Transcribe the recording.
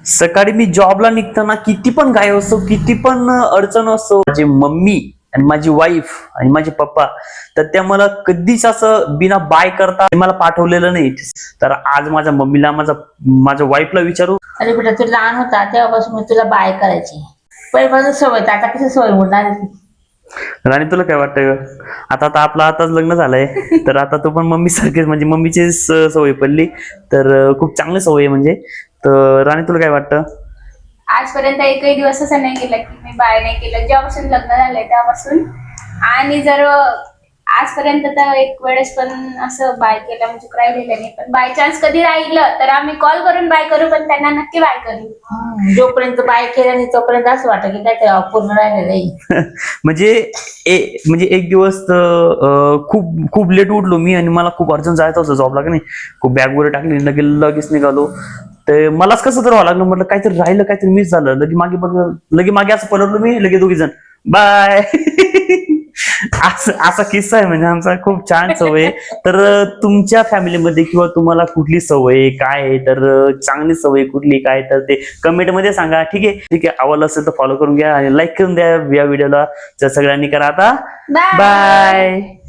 सकाळी मी जॉबला निघताना किती पण घाई असो, किती पण अडचण असो, माझी मम्मी आणि माझी वाईफ आणि माझे पप्पा तर त्या मला कधीच असं बिना बाय करता मला पाठवलेलं नाही. तर आज माझ्या मम्मीला माझ्या वाईफला विचारू. अरे बेटा, तू लहान होता तेव्हापासून मी तुला बाय करायची. पहिल्यापासून सवय, तर आता कशी सवय होणार ती? राणी तुला काय वाटतं आता आता आपलं आताच लग्न झालंय तर आता तू पण मम्मी सारखेच म्हणजे मम्मीची सवय पडली तर खूप चांगली सवय आहे म्हणजे. तर राणी तुला काय वाटतं? आजपर्यंत एकही दिवस असा नाही गेला की मी बाय नाही केलं, जेव्हापासून लग्न झालंय तेव्हापासून. आणि जर आजपर्यंत तर एक वेळेस पण असं बाय केलं म्हणजे राहिलेलं नाही, पण बाय चान्स कधी राहिलं तर आम्ही कॉल करून बाय करू, पण त्यांना नक्की बाय करू. जोपर्यंत बाय केलं नाही तोपर्यंत असं वाटतं की काय ते अपूर्ण राहिलेलं आहे. म्हणजे म्हणजे एक दिवस खूप खूप लेट उठलो मी आणि मला खूप अर्जंट जायचं होतं जॉबला की नाही. खूप बॅग वगैरे टाकली लगेच निघालो. तर मलाच कसं तर व्हावं लागलं, म्हटलं काहीतरी राहिलं, काहीतरी मिस झालं. लगे मागे असं पलटलो मी, लगे दोघी जण बाय. असा किस्सा आहे म्हणजे आमचा. खूप छान सवय आहे. तर तुमच्या फॅमिलीमध्ये किंवा तुम्हाला कुठली सवय काय आहे, तर चांगली सवय कुठली काय, तर ते कमेंट मध्ये सांगा. ठीक आहे. आवडलं असेल तर फॉलो करून घ्या आणि लाईक करून द्या या व्हिडिओला. तर सगळ्यांनी करा आता बाय. बाय.